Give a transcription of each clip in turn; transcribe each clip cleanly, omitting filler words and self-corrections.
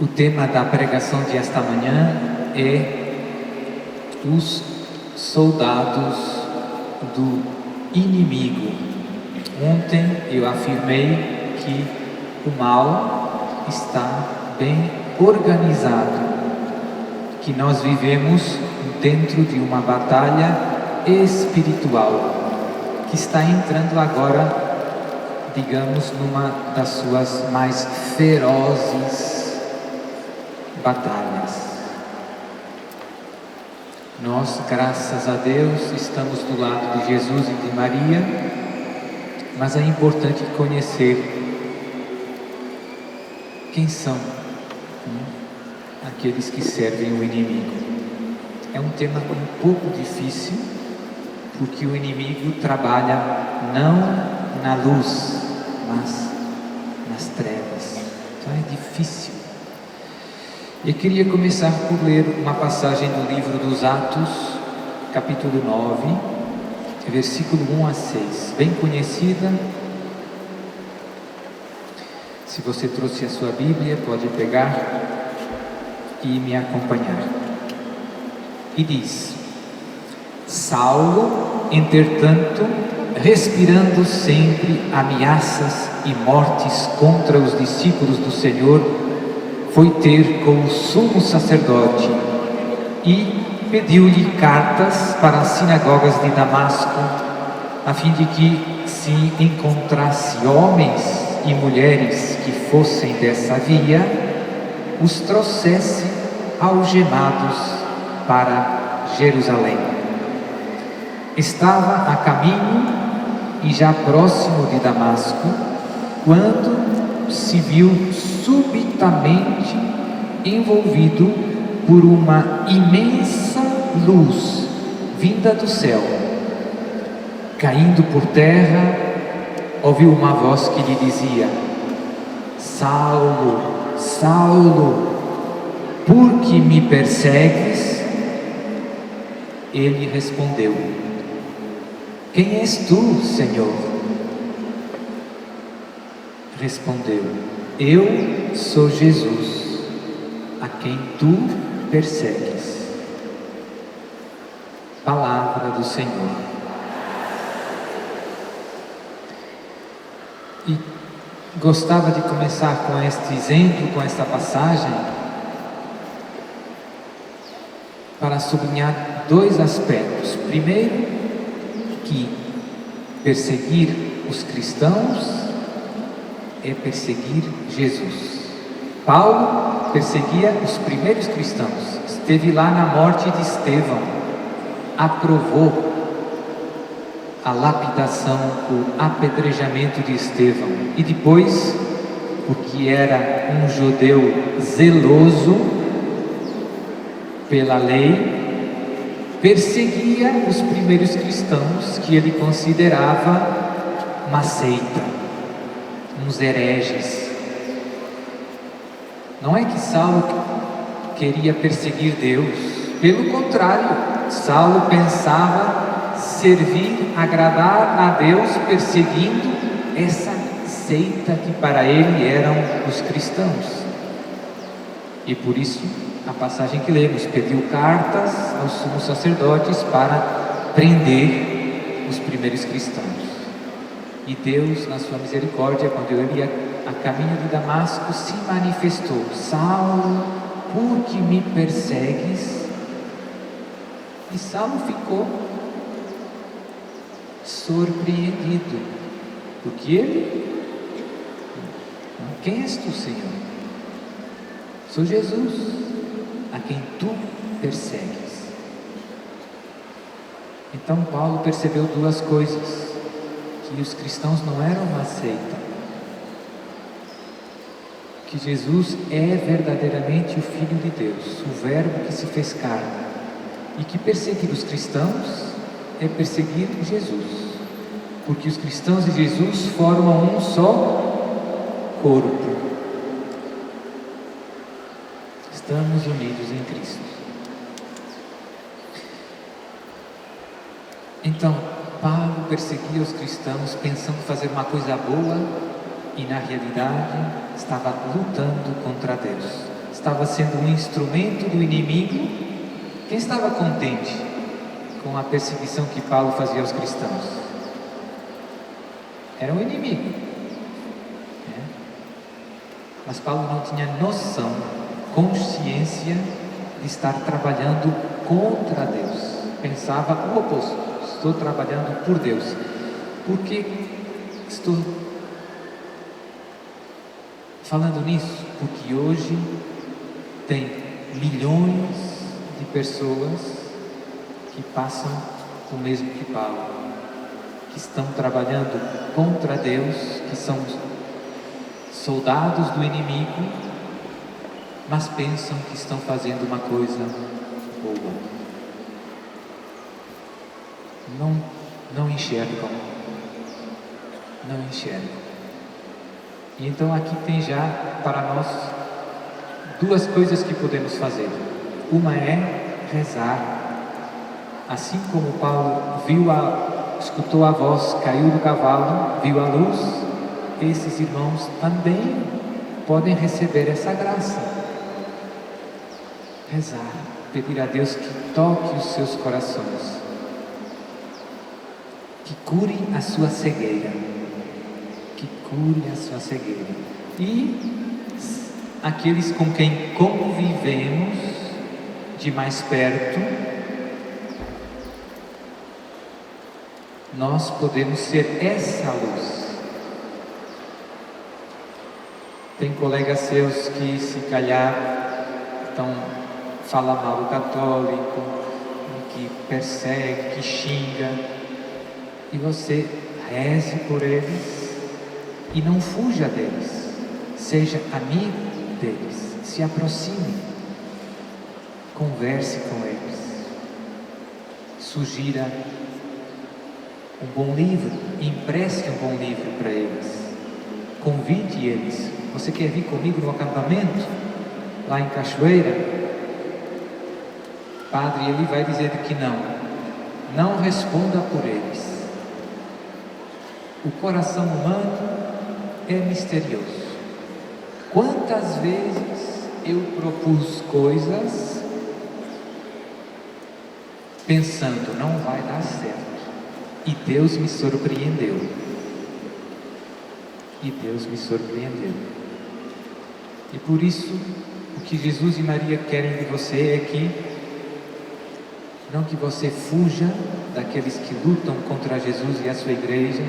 O tema da pregação de esta manhã é os soldados do inimigo. Ontem eu afirmei que o mal está bem organizado, que nós vivemos dentro de uma batalha espiritual que está entrando agora, digamos, numa das suas mais ferozes batalhas. Nós, graças a Deus, estamos do lado de Jesus e de Maria, mas é importante conhecer quem são aqueles que servem o inimigo. É um tema um pouco difícil, porque o inimigo trabalha não na luz, mas nas trevas. Então é difícil. Eu queria começar por ler uma passagem do livro dos Atos, capítulo 9, versículo 1 a 6, bem conhecida. Se você trouxe a sua Bíblia, pode pegar e me acompanhar. E diz: Saulo, entretanto, respirando sempre ameaças e mortes contra os discípulos do Senhor, foi ter com o sumo sacerdote e pediu-lhe cartas para as sinagogas de Damasco, a fim de que, se encontrasse homens e mulheres que fossem dessa via, os trouxesse algemados para Jerusalém. Estava a caminho e já próximo de Damasco, quando se viu subitamente envolvido por uma imensa luz vinda do céu. Caindo por terra, ouviu uma voz que lhe dizia: Saulo, Saulo, por que me persegues? Ele respondeu: Quem és tu, Senhor? Respondeu: Eu sou Jesus, a quem tu persegues. Palavra do Senhor. E gostava de começar com este exemplo, com esta passagem, para sublinhar dois aspectos. Primeiro, que perseguir os cristãos é perseguir Jesus. Paulo perseguia os primeiros cristãos, esteve lá na morte de Estevão, aprovou a lapidação, o apedrejamento de Estevão, e depois, porque era um judeu zeloso pela lei, perseguia os primeiros cristãos que ele considerava uma seita, uns hereges. Não é que Saulo queria perseguir Deus, pelo contrário, Saulo pensava servir, agradar a Deus, perseguindo essa seita que para ele eram os cristãos. E por isso, a passagem que lemos, pediu cartas aos sumos sacerdotes para prender os primeiros cristãos. E Deus, na sua misericórdia, quando ele ia a caminho de Damasco, se manifestou: Saulo, por que me persegues? E Saulo ficou surpreendido, porque ele: Quem és tu, Senhor? Sou Jesus, a quem tu persegues. Então Paulo percebeu duas coisas: que os cristãos não eram uma seita, que Jesus é verdadeiramente o Filho de Deus, o Verbo que se fez carne, e que perseguir os cristãos é perseguir Jesus, porque os cristãos e Jesus formam um só corpo. Estamos unidos em Cristo. Então, Paulo perseguia os cristãos pensando fazer uma coisa boa e na realidade estava lutando contra Deus. estava sendo um instrumento do inimigo, quem estava contente com a perseguição que Paulo fazia aos cristãos? Era o inimigo, né? Mas Paulo não tinha noção, consciência de estar trabalhando contra Deus. Pensava o oposto: estou trabalhando por Deus. Por que estou falando nisso? Porque hoje tem milhões de pessoas que passam o mesmo que Paulo, que estão trabalhando contra Deus, que são soldados do inimigo, mas pensam que estão fazendo uma coisa boa. Não enxergam. Não enxergam. E então aqui tem já para nós duas coisas que podemos fazer. Uma é rezar. Assim como Paulo escutou a voz, caiu do cavalo, viu a luz, esses irmãos também podem receber essa graça. Rezar, pedir a Deus que toque os seus corações, que cure a sua cegueira, que cure a sua cegueira. E aqueles com quem convivemos de mais perto, nós podemos ser essa luz. Tem colegas seus que, se calhar, falam mal do católico, que persegue, que xinga, e você reze por eles e não fuja deles, seja amigo deles, se aproxime, converse com eles, sugira um bom livro, empreste um bom livro para eles, convide eles. Você quer vir comigo no acampamento lá em Cachoeira? Padre, ele vai dizer que não responda por eles. O coração humano é misterioso. Quantas vezes eu propus coisas pensando, não vai dar certo, e Deus me surpreendeu. E por isso, o que Jesus e Maria querem de você é que não que você fuja daqueles que lutam contra Jesus e a sua igreja,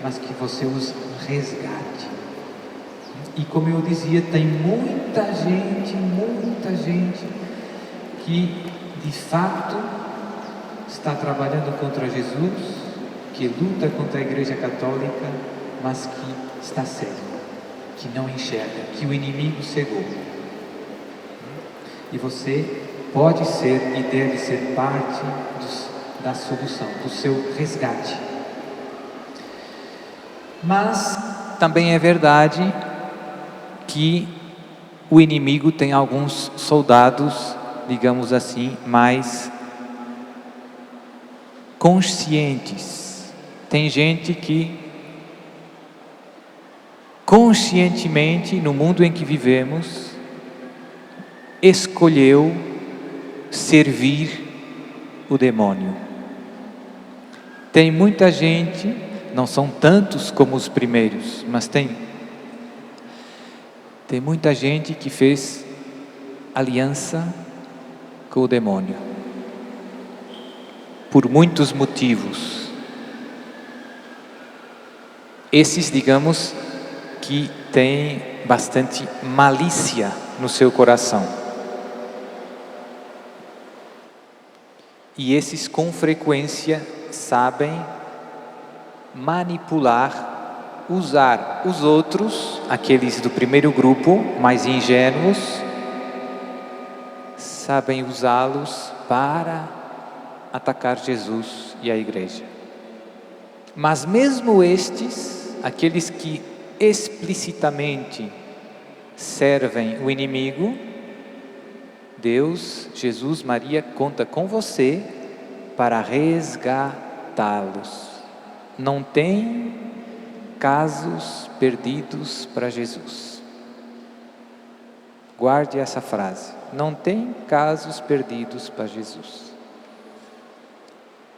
mas que você os resgate. E como eu dizia, tem muita gente que de fato está trabalhando contra Jesus, que luta contra a igreja católica, mas que está cego, que não enxerga, que o inimigo cegou. E você pode ser e deve ser parte da solução, do seu resgate. Mas também é verdade que o inimigo tem alguns soldados, digamos assim, mais conscientes. Tem gente que conscientemente, no mundo em que vivemos, escolheu servir o demônio. Tem muita gente, não são tantos como os primeiros, mas tem muita gente que fez aliança com o demônio, por muitos motivos. Esses, digamos, que têm bastante malícia no seu coração. E esses, com frequência, sabem manipular, usar os outros, aqueles do primeiro grupo, mais ingênuos, sabem usá-los para atacar Jesus e a igreja. Mas mesmo estes, aqueles que explicitamente servem o inimigo, Deus, Jesus, Maria conta com você para resgatá-los. Não tem casos perdidos para Jesus. Guarde essa frase. Não tem casos perdidos para Jesus.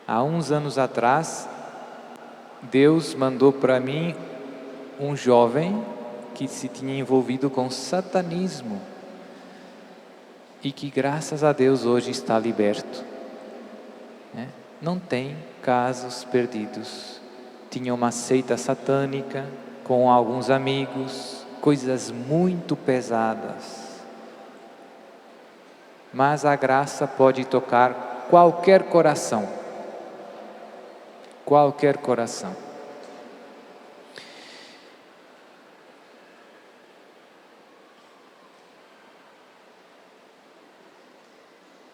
Há uns anos atrás, Deus mandou para mim um jovem que se tinha envolvido com satanismo e que, graças a Deus, hoje está liberto. Não tem casos perdidos. Tinha uma seita satânica com alguns amigos, coisas muito pesadas. Mas a graça pode tocar qualquer coração. Qualquer coração.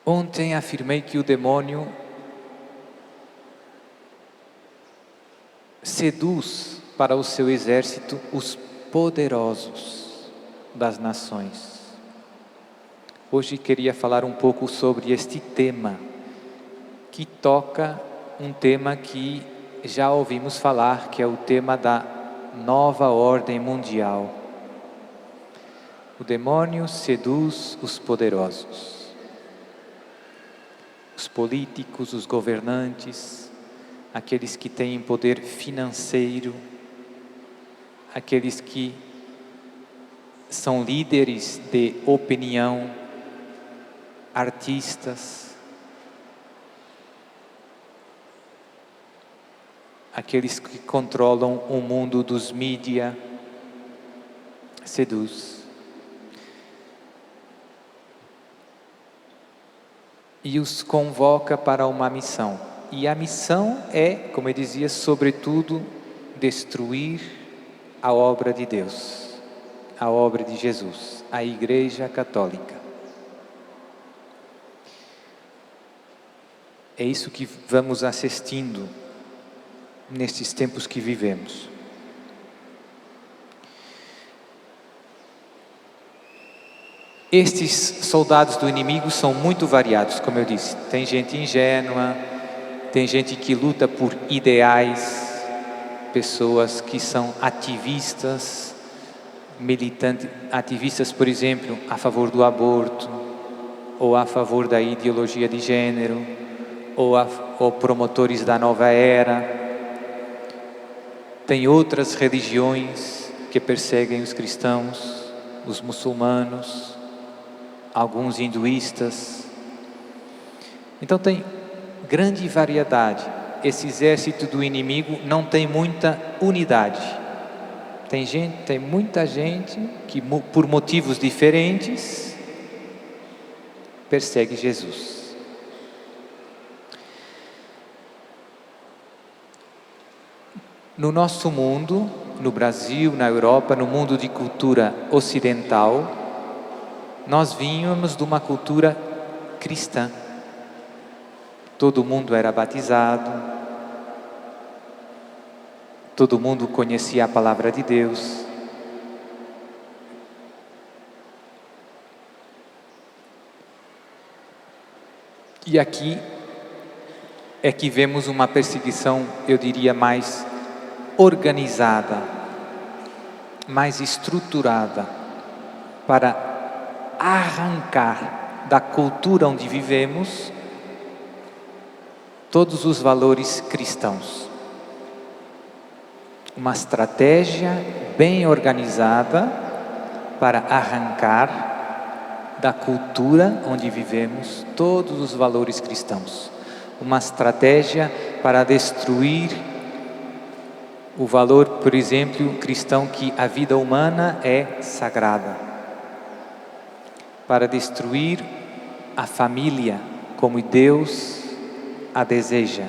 Ontem afirmei que o demônio seduz para o seu exército os poderosos das nações. Hoje queria falar um pouco sobre este tema, que toca um tema que já ouvimos falar, que é o tema da nova ordem mundial. O demônio seduz os poderosos, os políticos, os governantes, aqueles que têm poder financeiro, aqueles que são líderes de opinião, artistas, aqueles que controlam o mundo dos mídia, seduz. E os convoca para uma missão. E a missão é, como eu dizia, sobretudo, destruir a obra de Deus, a obra de Jesus, a Igreja Católica. É isso que vamos assistindo nestes tempos que vivemos. Estes soldados do inimigo são muito variados, como eu disse. Tem gente ingênua, tem gente que luta por ideais, pessoas que são ativistas, militantes, ativistas, por exemplo, a favor do aborto, ou a favor da ideologia de gênero, ou promotores da nova era. Tem outras religiões que perseguem os cristãos, os muçulmanos, alguns hinduístas. Então tem grande variedade. Esse exército do inimigo não tem muita unidade. Tem muita gente que, por motivos diferentes, persegue Jesus. No nosso mundo, no Brasil, na Europa, no mundo de cultura ocidental, nós vínhamos de uma cultura cristã. Todo mundo era batizado, todo mundo conhecia a palavra de Deus. E aqui é que vemos uma perseguição, eu diria, mais organizada, mais estruturada, para arrancar da cultura onde vivemos todos os valores cristãos. Uma estratégia bem organizada para arrancar da cultura onde vivemos todos os valores cristãos. Uma estratégia para destruir o valor, por exemplo, cristão, que a vida humana é sagrada. Para destruir a família como Deus a deseja.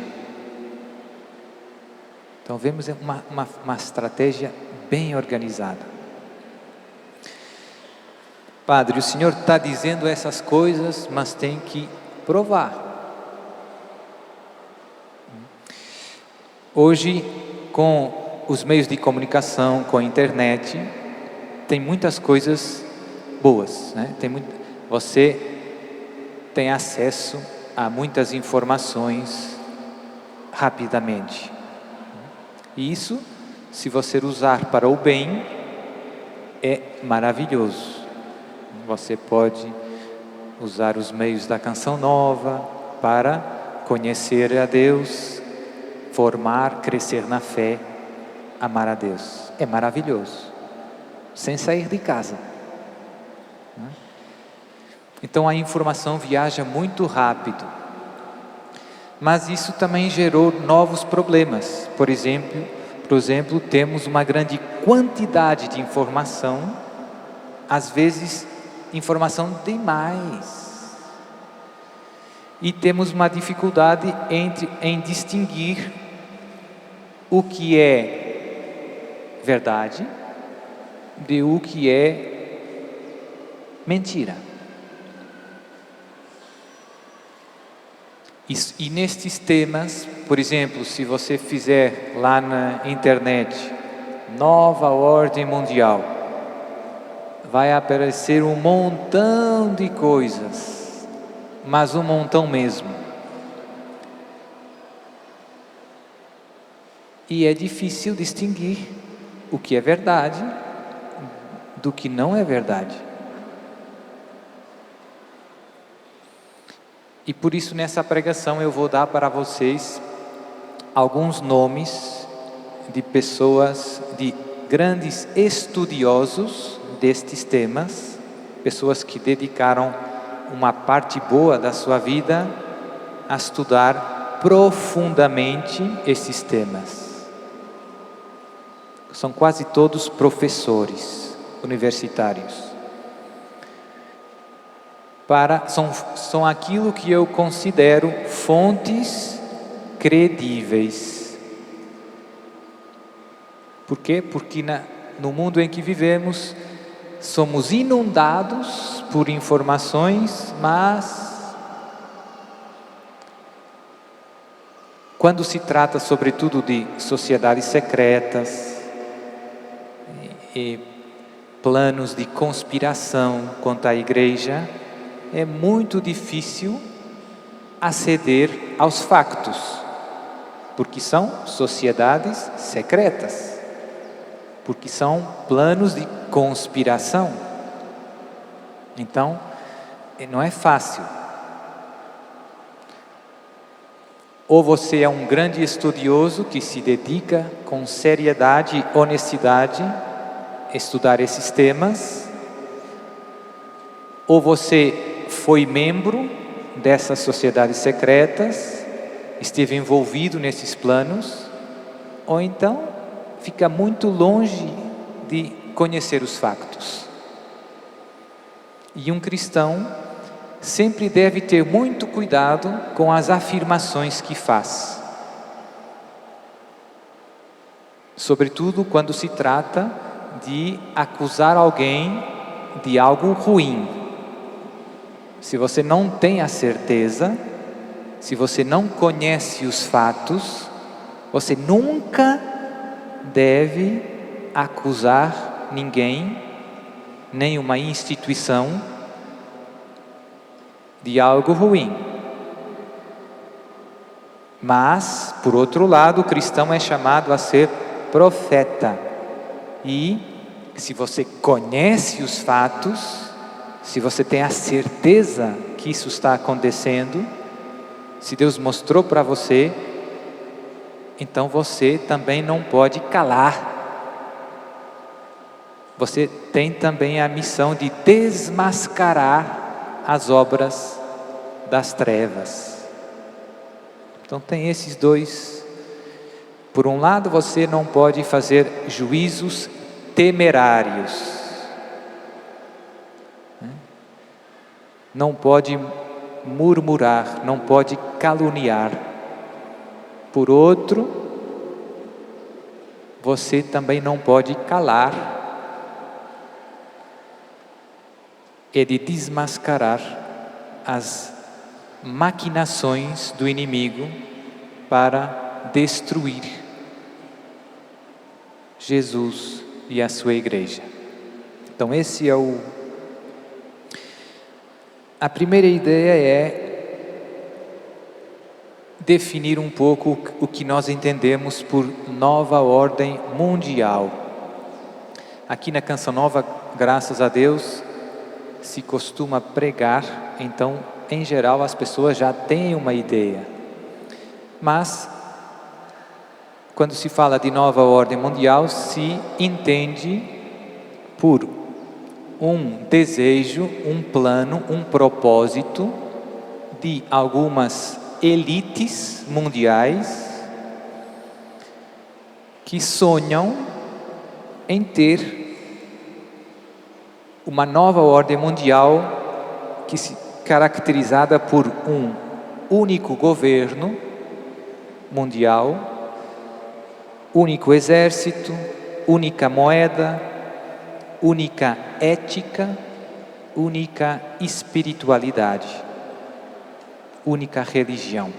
Então vemos uma estratégia bem organizada. Padre, o senhor está dizendo essas coisas, mas tem que provar. Hoje, com os meios de comunicação, com a internet, tem muitas coisas boas, né? Você tem acesso a muitas informações rapidamente. E isso, se você usar para o bem, é maravilhoso. Você pode usar os meios da Canção Nova para conhecer a Deus, formar, crescer na fé, amar a Deus. É maravilhoso, sem sair de casa. Então a informação viaja muito rápido. Mas isso também gerou novos problemas. Por exemplo, temos uma grande quantidade de informação, às vezes informação demais. E temos uma dificuldade em distinguir o que é verdade de o que é mentira. E nestes temas, por exemplo, se você fizer lá na internet, Nova Ordem Mundial, vai aparecer um montão de coisas, mas um montão mesmo. E é difícil distinguir o que é verdade do que não é verdade. E por isso nessa pregação eu vou dar para vocês alguns nomes de pessoas, de grandes estudiosos destes temas, pessoas que dedicaram uma parte boa da sua vida a estudar profundamente esses temas. São quase todos professores universitários. São aquilo que eu considero fontes credíveis. Por quê? Porque no mundo em que vivemos, somos inundados por informações, mas quando se trata sobretudo de sociedades secretas e planos de conspiração contra a igreja, é muito difícil aceder aos factos, porque são sociedades secretas, porque são planos de conspiração. Então, não é fácil. Ou você é um grande estudioso que se dedica com seriedade e honestidade a estudar esses temas, ou você foi membro dessas sociedades secretas, esteve envolvido nesses planos, ou então fica muito longe de conhecer os factos. E um cristão sempre deve ter muito cuidado com as afirmações que faz, sobretudo quando se trata de acusar alguém de algo ruim. Se você não tem a certeza, se você não conhece os fatos, você nunca deve acusar ninguém, nenhuma instituição, de algo ruim. Mas, por outro lado, o cristão é chamado a ser profeta. E, se você conhece os fatos, se você tem a certeza que isso está acontecendo, se Deus mostrou para você, então você também não pode calar. Você tem também a missão de desmascarar as obras das trevas. Então tem esses dois. Por um lado, você não pode fazer juízos temerários. Não pode murmurar, não pode caluniar. Por outro, você também não pode calar e de desmascarar as maquinações do inimigo para destruir Jesus e a sua igreja. Então esse é a primeira ideia é definir um pouco o que nós entendemos por nova ordem mundial. Aqui na Canção Nova, graças a Deus, se costuma pregar, então, em geral, as pessoas já têm uma ideia. Mas, quando se fala de nova ordem mundial, se entende por um desejo, um plano, um propósito de algumas elites mundiais que sonham em ter uma nova ordem mundial que se caracterizada por um único governo mundial, único exército, única moeda, única ética, única espiritualidade, única religião.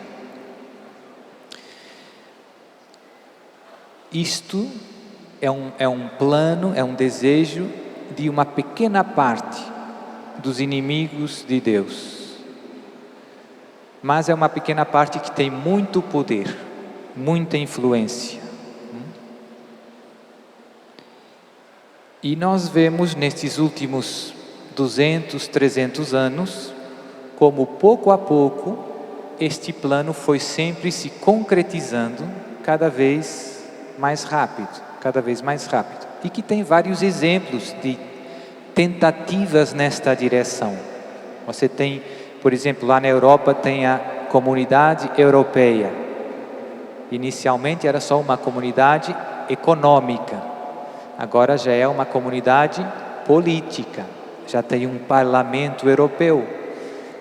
Isto é um plano, é um desejo de uma pequena parte dos inimigos de Deus. Mas é uma pequena parte que tem muito poder, muita influência. E nós vemos nestes últimos 200, 300 anos, como pouco a pouco, este plano foi sempre se concretizando cada vez mais rápido. E que tem vários exemplos de tentativas nesta direção. Você tem, por exemplo, lá na Europa tem a Comunidade Europeia. Inicialmente era só uma comunidade econômica, agora já é uma comunidade política, já tem um parlamento europeu,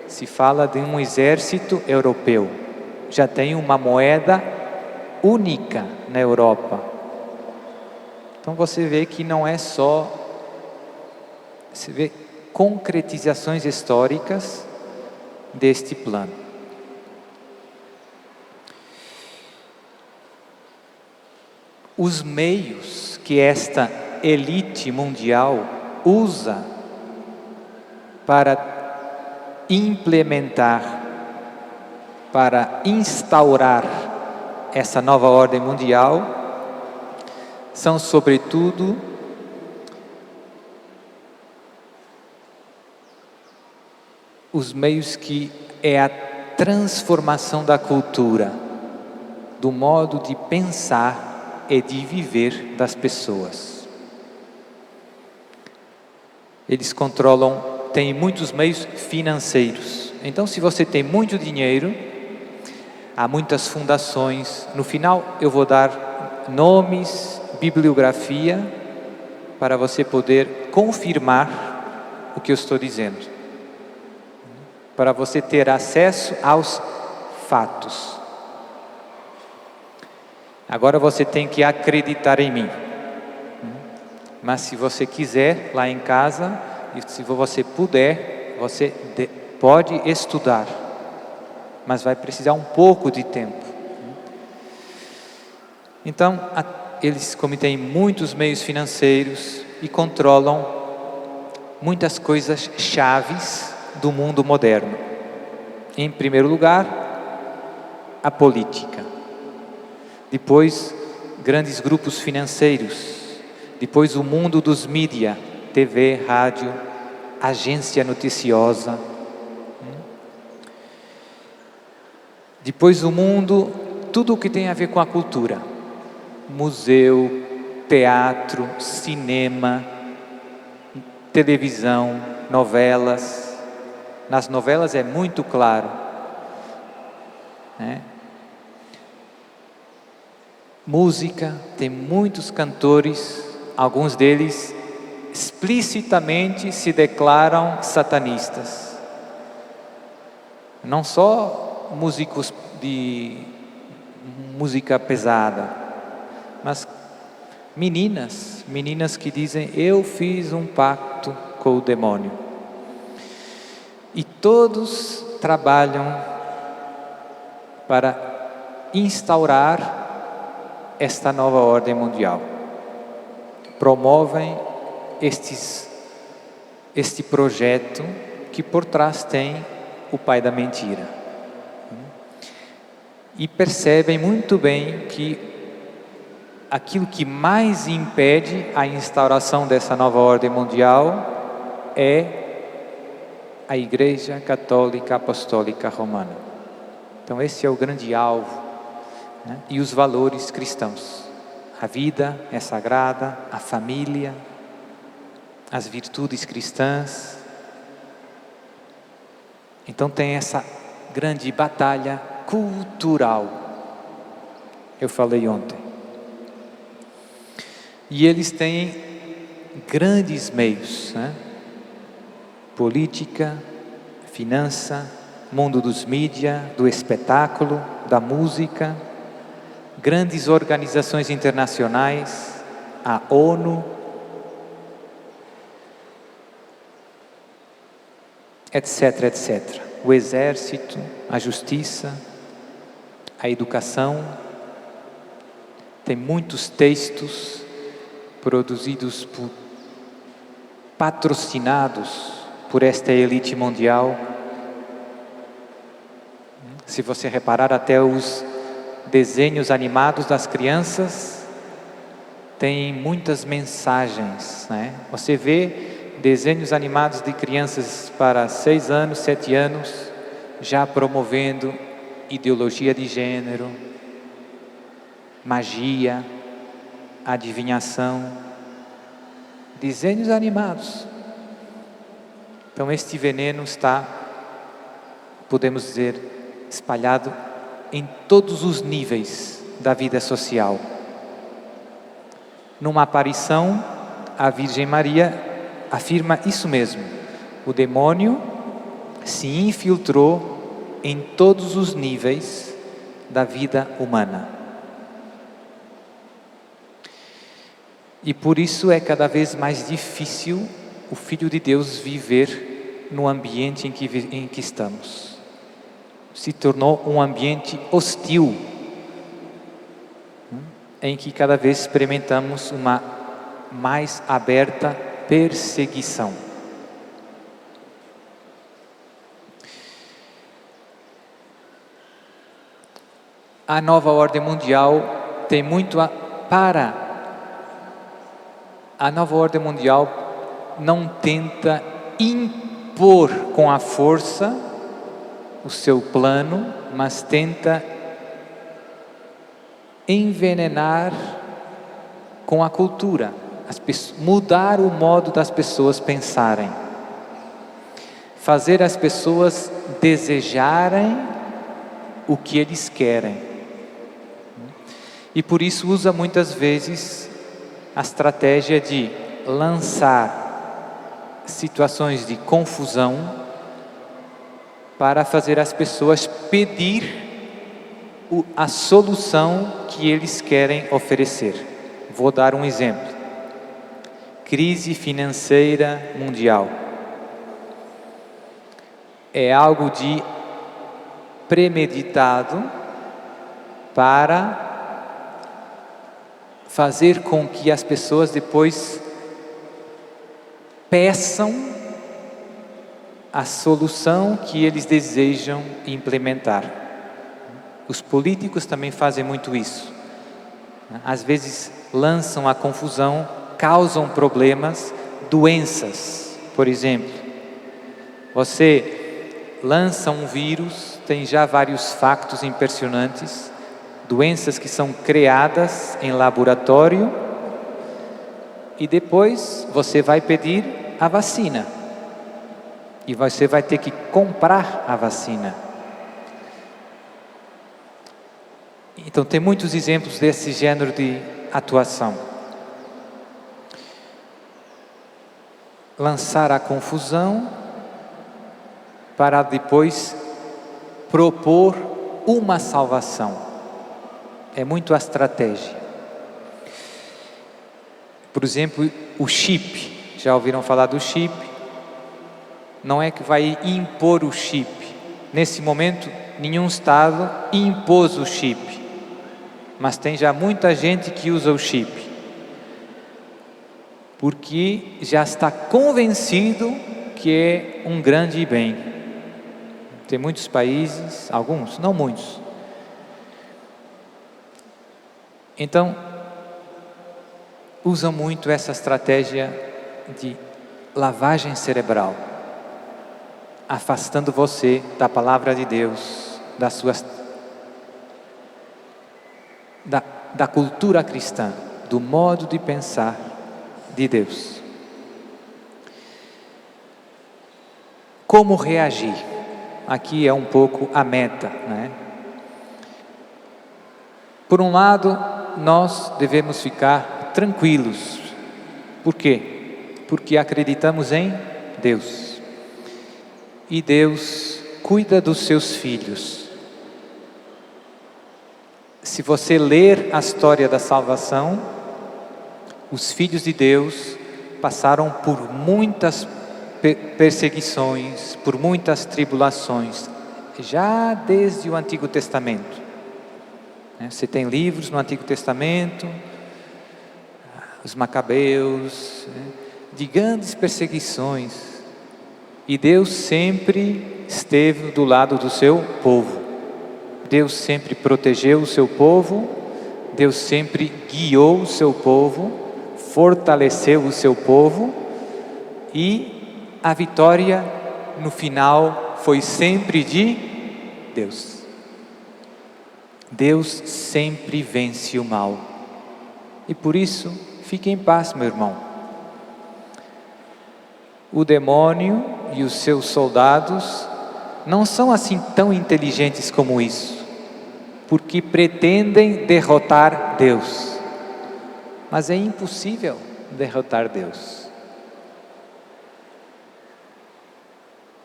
se fala de um exército europeu, já tem uma moeda única na Europa. Então você vê que não é só, você vê concretizações históricas deste plano. Os meios que esta elite mundial usa para implementar, para instaurar essa nova ordem mundial, são sobretudo os meios que é a transformação da cultura, do modo de pensar e de viver das pessoas. Eles controlam, têm muitos meios financeiros. Então, se você tem muito dinheiro, há muitas fundações. No final, eu vou dar nomes, bibliografia, para você poder confirmar o que eu estou dizendo. Para você ter acesso aos fatos. Agora você tem que acreditar em mim. Mas se você quiser, lá em casa, e se você puder, você pode estudar. Mas vai precisar um pouco de tempo. Então, eles, como têm muitos meios financeiros e controlam muitas coisas chaves do mundo moderno. Em primeiro lugar, a política. Depois, grandes grupos financeiros. Depois, o mundo dos mídia, TV, rádio, agência noticiosa. Depois, o mundo, tudo o que tem a ver com a cultura. Museu, teatro, cinema, televisão, novelas. Nas novelas é muito claro, né? Música, tem muitos cantores, alguns deles explicitamente se declaram satanistas. Não só músicos de música pesada, mas meninas que dizem: eu fiz um pacto com o demônio. E todos trabalham para instaurar esta nova ordem mundial. Promovem este projeto que por trás tem o pai da mentira. E percebem muito bem que aquilo que mais impede a instauração dessa nova ordem mundial é a Igreja Católica Apostólica Romana. Então esse é o grande alvo, né? E os valores cristãos. A vida é sagrada, a família, as virtudes cristãs. Então tem essa grande batalha cultural. Eu falei ontem. E eles têm grandes meios, né? Política, finança, mundo dos mídias, do espetáculo, da música, grandes organizações internacionais, a ONU, etc, etc. O exército, a justiça, a educação. Tem muitos textos produzidos patrocinados por esta elite mundial. Se você reparar, até os desenhos animados das crianças têm muitas mensagens, né? Você vê desenhos animados de crianças para 6 anos, 7 anos, já promovendo ideologia de gênero, magia, adivinhação, desenhos animados. Então este veneno está, podemos dizer, espalhado em todos os níveis da vida social. Numa aparição, a Virgem Maria afirma isso mesmo. O demônio se infiltrou em todos os níveis da vida humana. E por isso é cada vez mais difícil o Filho de Deus viver no ambiente em que estamos. Se tornou um ambiente hostil, em que cada vez experimentamos uma mais aberta perseguição. A nova ordem mundial tem muito a nova ordem mundial não tenta impor com a força o seu plano, mas tenta envenenar com a cultura, mudar o modo das pessoas pensarem, fazer as pessoas desejarem o que eles querem. E por isso usa muitas vezes a estratégia de lançar situações de confusão para fazer as pessoas pedir a solução que eles querem oferecer. Vou dar um exemplo. Crise financeira mundial. É algo de premeditado para fazer com que as pessoas depois peçam a solução que eles desejam implementar. Os políticos também fazem muito isso. Às vezes lançam a confusão, causam problemas, doenças. Por exemplo, você lança um vírus, tem já vários factos impressionantes, doenças que são criadas em laboratório, e depois você vai pedir a vacina. E você vai ter que comprar a vacina. Então tem muitos exemplos desse gênero de atuação. Lançar a confusão para depois propor uma salvação. É muito a estratégia. Por exemplo, o chip. Já ouviram falar do chip? Não é que vai impor o chip. Nesse momento, nenhum Estado impôs o chip. Mas tem já muita gente que usa o chip. Porque já está convencido que é um grande bem. Tem muitos países, alguns, não muitos. Então, usam muito essa estratégia de lavagem cerebral. afastando você da palavra de Deus, da cultura cristã, do modo de pensar de Deus. Como reagir? Aqui é um pouco a meta, né? Por um lado, nós devemos ficar tranquilos. Por quê? Porque acreditamos em Deus. E Deus cuida dos seus filhos. Se você ler a história da salvação, os filhos de Deus passaram por muitas perseguições, por muitas tribulações, já desde o Antigo Testamento. Você tem livros no Antigo Testamento, os Macabeus, de grandes perseguições, e Deus sempre esteve do lado do seu povo. Deus sempre protegeu o seu povo, Deus sempre guiou o seu povo, fortaleceu o seu povo, e a vitória no final foi sempre de Deus. Deus sempre vence o mal. E por isso, fique em paz, meu irmão. O demônio e os seus soldados não são assim tão inteligentes como isso, porque pretendem derrotar Deus. Mas é impossível derrotar Deus.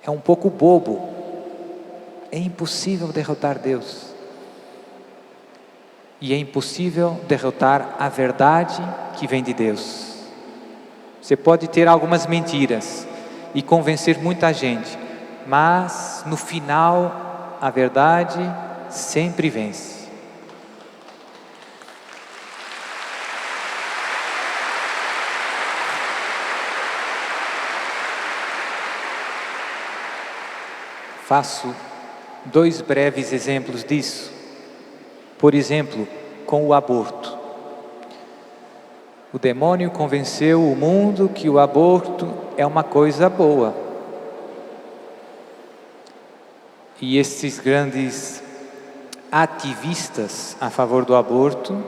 É um pouco bobo. É impossível derrotar Deus. E é impossível derrotar a verdade que vem de Deus. Você pode ter algumas mentiras e convencer muita gente, mas no final a verdade sempre vence. Faço 2 breves exemplos disso. Por exemplo, com o aborto. O demônio convenceu o mundo que o aborto é uma coisa boa. E esses grandes ativistas a favor do aborto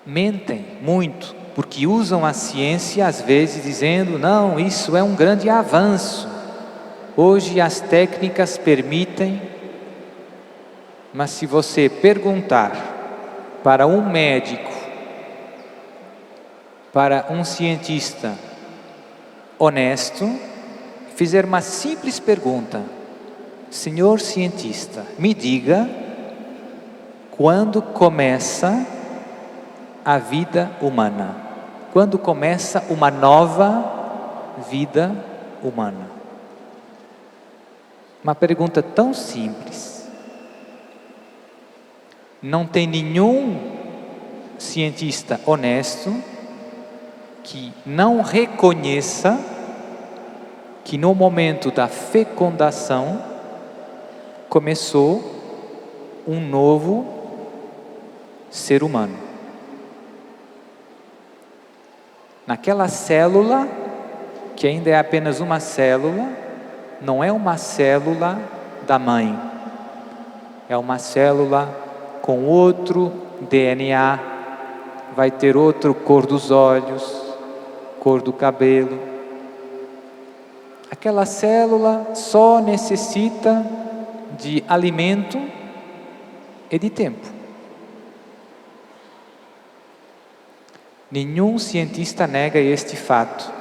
mentem muito, porque usam a ciência às vezes dizendo: não, isso é um grande avanço. Hoje as técnicas permitem. Mas se você perguntar para um médico, para um cientista honesto, fizer uma simples pergunta: senhor cientista, me diga quando começa a vida humana? Quando começa uma nova vida humana? Uma pergunta tão simples. Não tem nenhum cientista honesto que não reconheça que no momento da fecundação começou um novo ser humano. Naquela célula, que ainda é apenas uma célula, não é uma célula da mãe, é uma célula com outro DNA, vai ter outra cor dos olhos, cor do cabelo. Aquela célula só necessita de alimento e de tempo. Nenhum cientista nega este fato.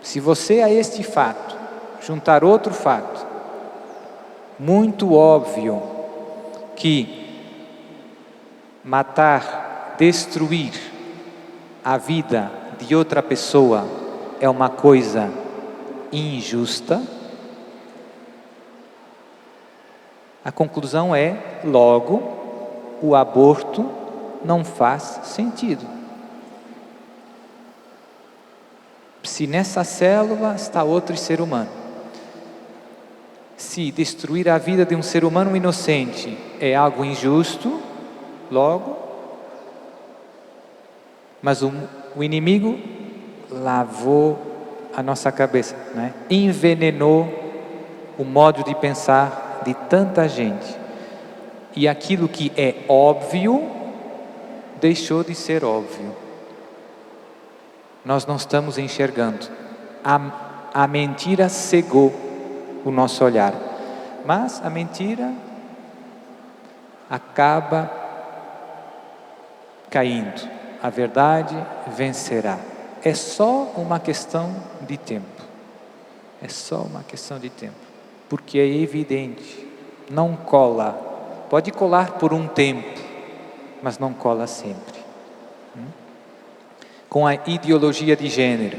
Se você a este fato juntar outro fato, muito óbvio, que matar, destruir a vida de outra pessoa é uma coisa injusta, a conclusão é, logo, o aborto não faz sentido. Se nessa célula está outro ser humano, se destruir a vida de um ser humano inocente é algo injusto, logo, mas o inimigo lavou a nossa cabeça, né? Envenenou o modo de pensar de tanta gente. E aquilo que é óbvio deixou de ser óbvio. Nós não estamos enxergando. A mentira cegou o nosso olhar. Mas a mentira acaba caindo. A verdade vencerá. É só uma questão de tempo. É só uma questão de tempo. Porque é evidente. Não cola. Pode colar por um tempo, mas não cola sempre. Com a ideologia de gênero,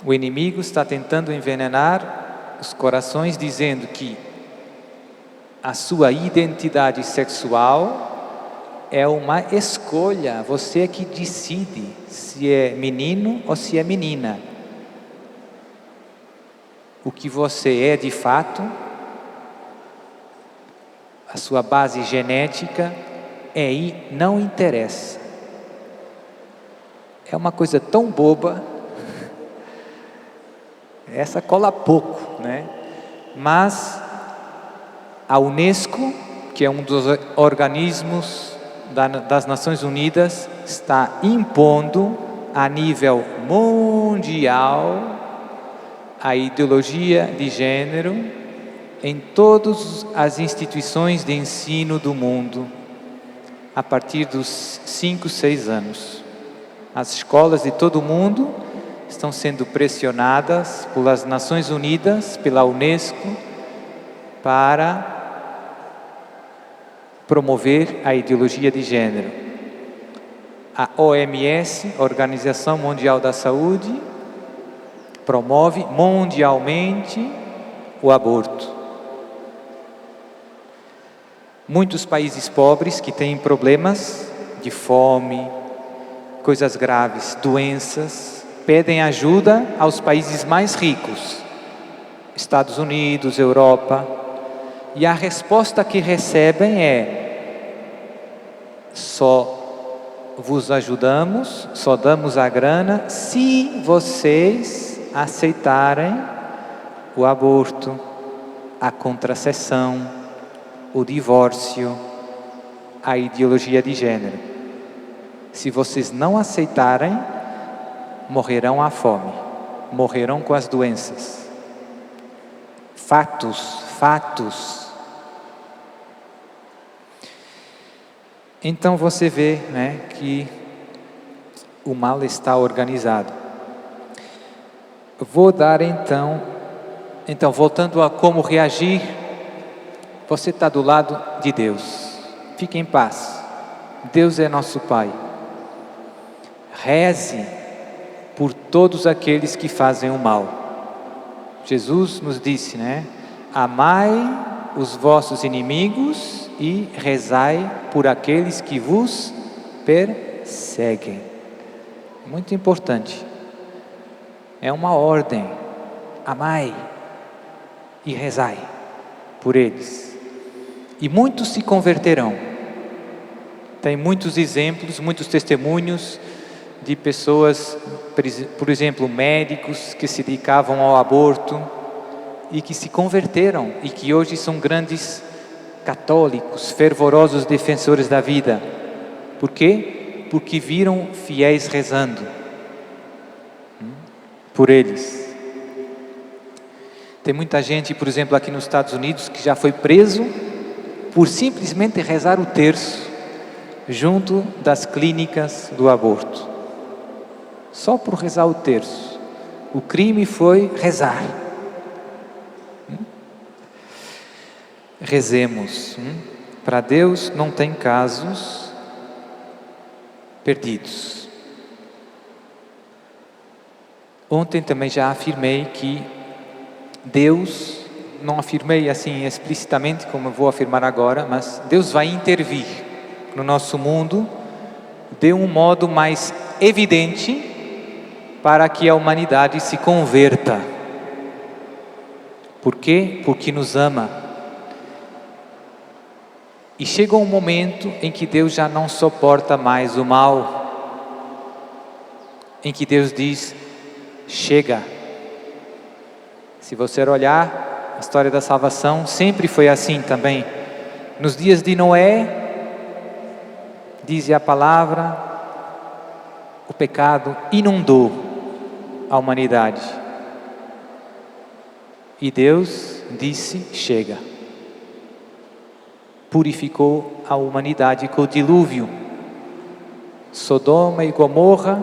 o inimigo está tentando envenenar os corações, dizendo que a sua identidade sexual é uma escolha. Você é que decide se é menino ou se é menina. O que você é de fato, a sua base genética, aí não interessa. É uma coisa tão boba, essa cola pouco, né? Mas a Unesco, que é um dos organismos das Nações Unidas, está impondo a nível mundial a ideologia de gênero em todas as instituições de ensino do mundo, a partir dos 5, 6 anos. As escolas de todo o mundo estão sendo pressionadas pelas Nações Unidas, pela Unesco, para promover a ideologia de gênero. A OMS, Organização Mundial da Saúde, promove mundialmente o aborto. Muitos países pobres que têm problemas de fome, coisas graves, doenças, pedem ajuda aos países mais ricos, Estados Unidos, Europa, e a resposta que recebem é: só vos ajudamos, só damos a grana se vocês aceitarem o aborto, a contracepção, o divórcio, a ideologia de gênero. Se vocês não aceitarem, morrerão à fome, morrerão com as doenças. Fatos. Então você vê, né, que o mal está organizado. Vou dar então, voltando a como reagir. Você está do lado de Deus. Fique em paz. Deus é nosso Pai. Reze por todos aqueles que fazem o mal. Jesus nos disse, né? Amai os vossos inimigos e rezai por aqueles que vos perseguem. Muito importante. É uma ordem. Amai e rezai por eles. E muitos se converterão. Tem muitos exemplos, muitos testemunhos de pessoas, por exemplo, médicos que se dedicavam ao aborto e que se converteram e que hoje são grandes católicos, fervorosos defensores da vida. Por quê? Porque viram fiéis rezando por eles. Tem muita gente, por exemplo, aqui nos Estados Unidos, que já foi preso por simplesmente rezar o terço junto das clínicas do aborto. Só por rezar o terço. O crime foi rezar. Rezemos. Para Deus não tem casos perdidos. Ontem também já afirmei que Deus, não afirmei assim explicitamente como eu vou afirmar agora, mas Deus vai intervir no nosso mundo de um modo mais evidente para que a humanidade se converta. Por quê? Porque nos ama. E chega um momento em que Deus já não suporta mais o mal, em que Deus diz: chega. Se você olhar a história da salvação, sempre foi assim também. Nos dias de Noé, diz a palavra, o pecado inundou a humanidade. E Deus disse, chega. Purificou a humanidade com o dilúvio. Sodoma e Gomorra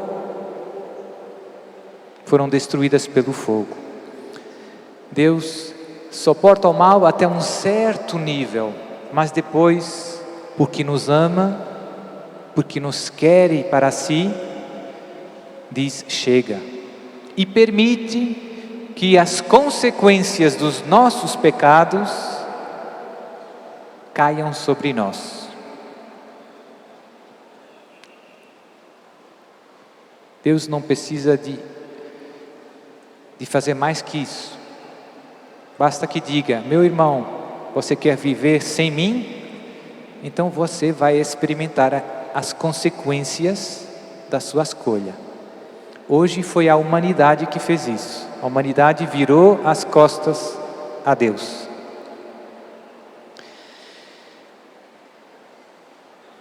foram destruídas pelo fogo. Deus suporta o mal até um certo nível, mas depois, porque nos ama, porque nos quer para si, diz chega. E permite que as consequências dos nossos pecados caiam sobre nós. Deus não precisa de fazer mais que isso. Basta que diga, meu irmão, você quer viver sem mim? Então você vai experimentar as consequências da sua escolha. Hoje foi a humanidade que fez isso. A humanidade virou as costas a Deus.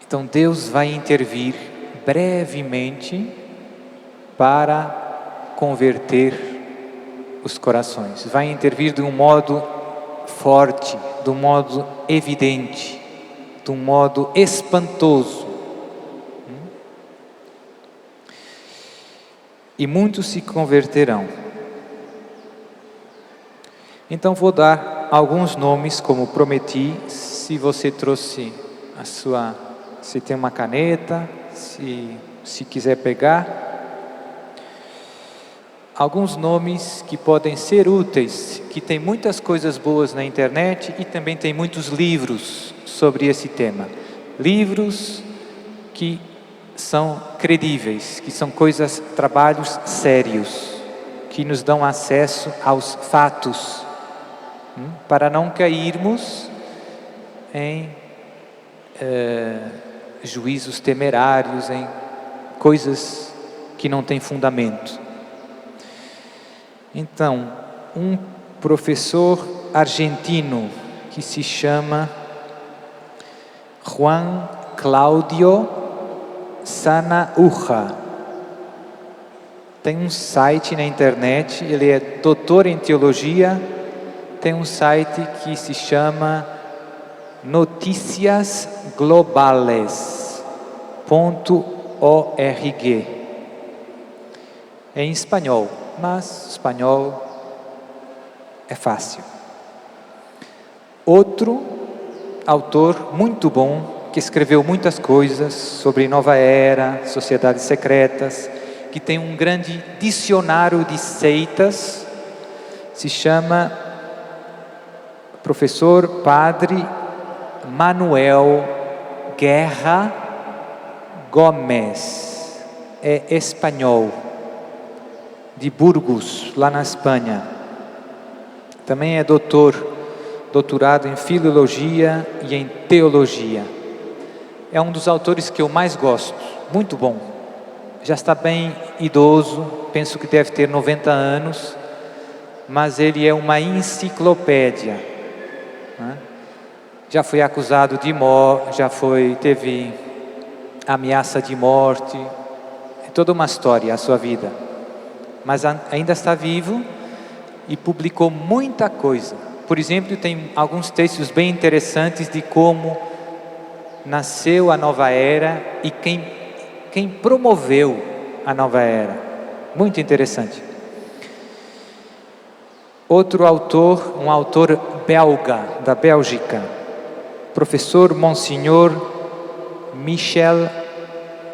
Então Deus vai intervir brevemente para converter os corações. Vai intervir de um modo forte, de um modo evidente, de um modo espantoso. E muitos se converterão. Então vou dar alguns nomes, como prometi. Se você trouxe se tem uma caneta, se quiser pegar. Alguns nomes que podem ser úteis, que tem muitas coisas boas na internet e também tem muitos livros sobre esse tema. Livros que são credíveis, que são trabalhos sérios, que nos dão acesso aos fatos, para não cairmos em juízos temerários, em coisas que não têm fundamento. Então, um professor argentino que se chama Juan Claudio Sanahúja. Tem um site na internet, ele é doutor em teologia, tem um site que se chama noticiasglobales.org. É em espanhol, mas espanhol é fácil. Outro autor muito bom, que escreveu muitas coisas sobre Nova Era, sociedades secretas, que tem um grande dicionário de seitas, se chama professor Padre Manuel Guerra Gomes. É espanhol, de Burgos, lá na Espanha. Também é doutorado em filologia e em teologia. É um dos autores que eu mais gosto, muito bom. Já está bem idoso, penso que deve ter 90 anos, mas ele é uma enciclopédia. Já foi acusado de morte, teve ameaça de morte, é toda uma história a sua vida. Mas ainda está vivo e publicou muita coisa. Por exemplo, tem alguns textos bem interessantes de como nasceu a nova era e quem promoveu a nova era. Muito interessante. Outro autor, um autor belga, da Bélgica, professor Monsenhor Michel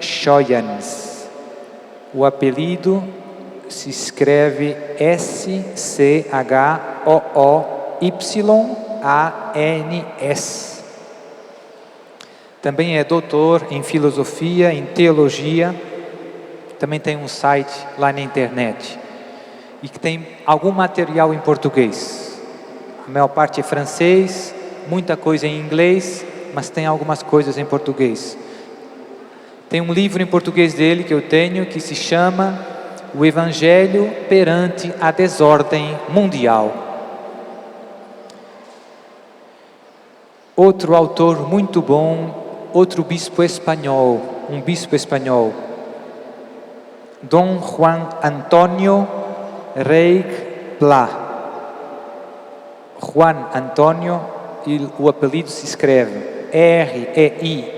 Schoyens. O apelido se escreve Schooyans. Também é doutor em filosofia, em teologia. Também tem um site lá na internet. E que tem algum material em português. A maior parte é francês, muita coisa em inglês, mas tem algumas coisas em português. Tem um livro em português dele que eu tenho, que se chama o Evangelho perante a desordem mundial. Outro autor muito bom, outro bispo espanhol, um bispo espanhol, Dom Juan Antonio Reig Pla. Juan Antonio, e o apelido se escreve R-E-I-G,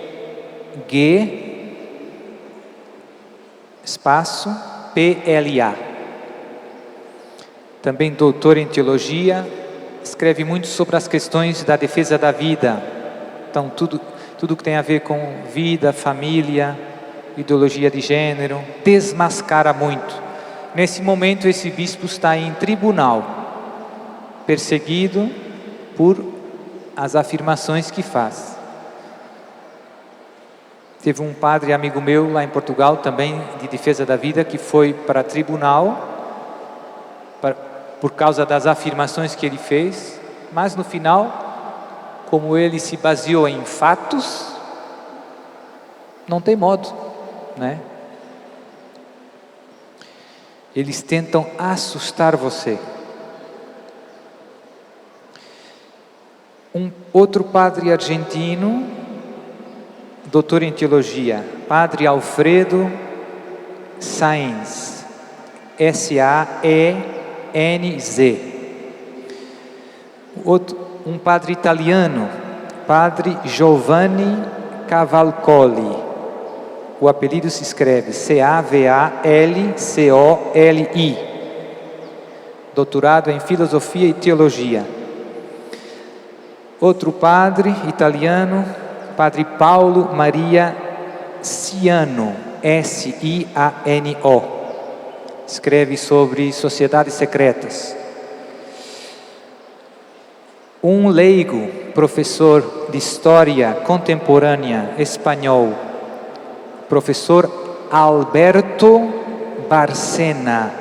espaço, P-L-A. Também doutor em teologia, escreve muito sobre as questões da defesa da vida. Então, tudo que tem a ver com vida, família, ideologia de gênero, desmascara muito. Nesse momento, esse bispo está em tribunal, perseguido por as afirmações que faz. Teve um padre amigo meu lá em Portugal, também de defesa da vida, que foi para tribunal por causa das afirmações que ele fez, mas no final, como ele se baseou em fatos, não tem modo, né? Eles tentam assustar você. Um outro padre argentino, doutor em teologia, Padre Alfredo Saenz, S-A-E-N-Z. Um padre italiano, Padre Giovanni Cavalcoli. O apelido se escreve C-A-V-A-L-C-O-L-I. Doutorado em filosofia e teologia. Outro padre italiano, Padre Paulo Maria Siano, S-I-A-N-O. Escreve sobre sociedades secretas. Um leigo, professor de história contemporânea espanhol, professor Alberto Barcena.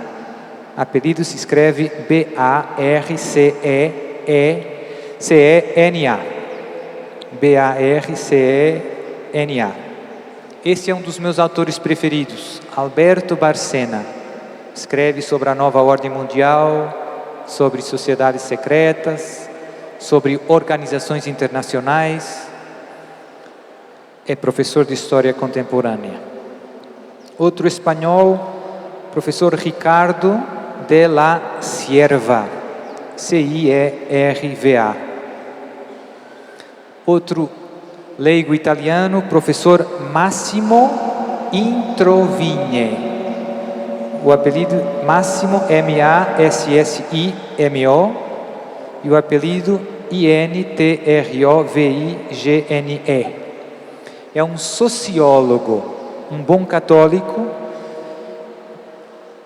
Apelido se escreve B-A-R-C-E-N-A. B-A-R-C-E-N-A. Esse é um dos meus autores preferidos, Alberto Barcena. Escreve sobre a nova ordem mundial, sobre sociedades secretas, sobre organizações internacionais. É professor de história contemporânea. Outro espanhol, professor Ricardo de la Cierva, C-I-E-R-V-A. Outro leigo italiano, professor Massimo Introvigne. O apelido Massimo, M-A-S-S-I-M-O, e o apelido I-N-T-R-O-V-I-G-N-E. É um sociólogo, um bom católico,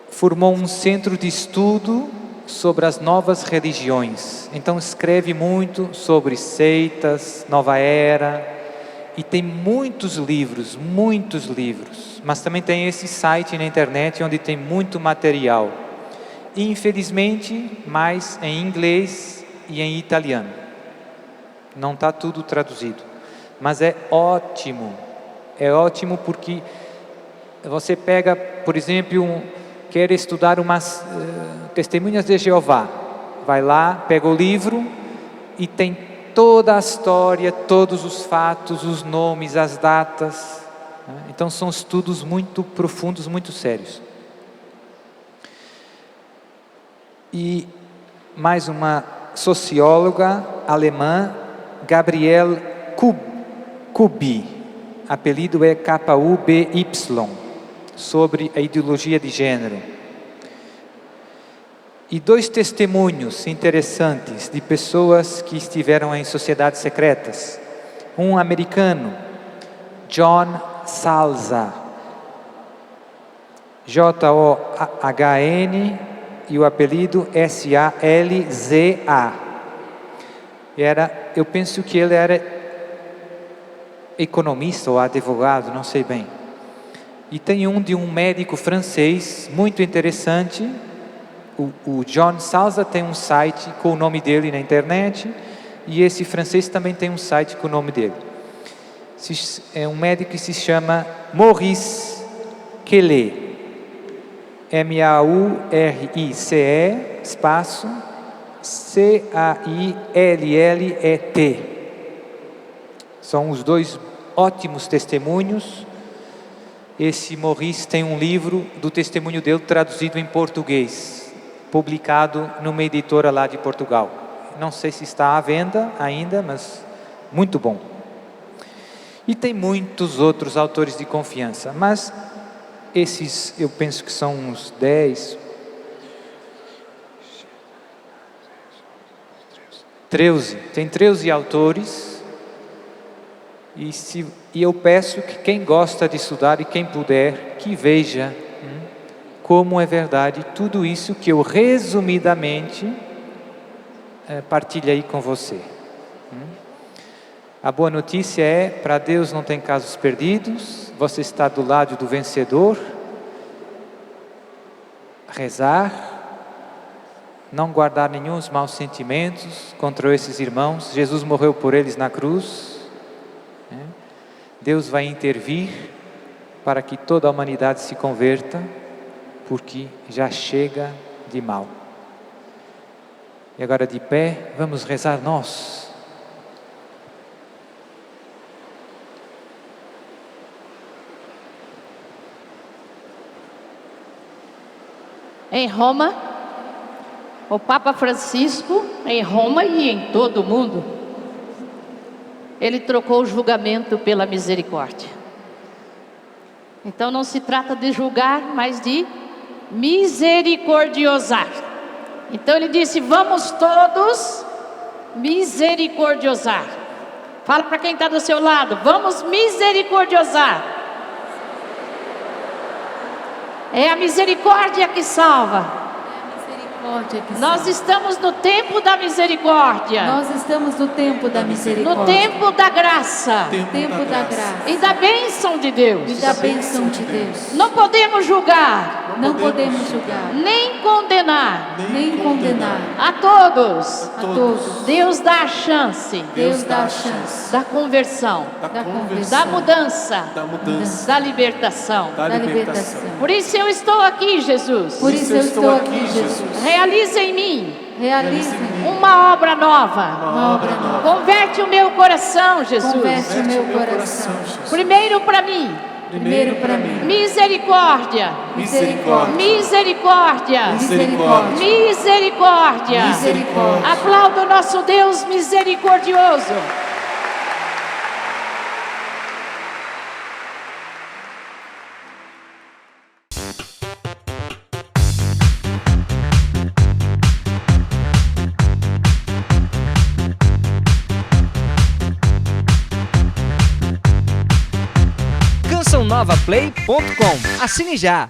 formou um centro de estudo sobre as novas religiões. Então escreve muito sobre seitas, nova era, e tem muitos livros, mas também tem esse site na internet onde tem muito material. Infelizmente, mais em inglês e em italiano. Não está tudo traduzido. Mas é ótimo porque você pega, por exemplo, quer estudar umas testemunhas de Jeová, vai lá, pega o livro e tem toda a história, todos os fatos, os nomes, as datas, né? Então são estudos muito profundos, muito sérios. E mais uma socióloga alemã, Gabrielle Kubi, apelido é K-U-B-Y, sobre a ideologia de gênero. E dois testemunhos interessantes de pessoas que estiveram em sociedades secretas. Um americano, John Salza, J-O-H-N, e o apelido S-A-L-Z-A. Eu penso que ele era economista ou advogado, não sei bem. E tem um de um médico francês muito interessante. O John Salza tem um site com o nome dele na internet, e esse francês também tem um site com o nome dele. É um médico que se chama Maurice Kelly. Maurice, espaço, Caillet. São os dois ótimos testemunhos. Esse Maurice tem um livro do testemunho dele traduzido em português, publicado numa editora lá de Portugal. Não sei se está à venda ainda, mas muito bom. E tem muitos outros autores de confiança, mas esses eu penso que são uns 10, 13. Tem 13 autores. E eu peço que quem gosta de estudar e quem puder, que veja como é verdade tudo isso que eu resumidamente partilhei com você. A boa notícia é, para Deus não tem casos perdidos, você está do lado do vencedor. Rezar, não guardar nenhum maus sentimentos contra esses irmãos. Jesus morreu por eles na cruz. Deus vai intervir para que toda a humanidade se converta, porque já chega de mal. E agora de pé, vamos rezar nós. Em Roma, o Papa Francisco, em Roma e em todo o mundo, ele trocou o julgamento pela misericórdia. Então não se trata de julgar, mas de misericordiosar. Então ele disse: vamos todos misericordiosar. Fala para quem está do seu lado: vamos misericordiosar. É a misericórdia que salva. Nós estamos no tempo da misericórdia. Nós estamos no tempo da misericórdia. No tempo da graça. Tempo da graça. E da bênção de Deus. E da bênção de Deus. Não podemos julgar. Não podemos julgar. Nem condenar. Nem condenar. A todos. A todos. Deus dá a chance. Deus dá a chance. Da conversão. Da conversão. Da mudança. Da libertação. Da libertação. Por isso eu estou aqui, Jesus. Por isso eu estou aqui, Jesus. Realiza em mim. Realize uma obra nova. uma obra nova. Converte o meu coração, Jesus. Converte o meu coração. Primeiro para mim. Primeiro para mim. Misericórdia. Misericórdia. Misericórdia. Misericórdia. Misericórdia. Misericórdia. Aplauda o nosso Deus misericordioso. cançãonovaplay.com. Assine já!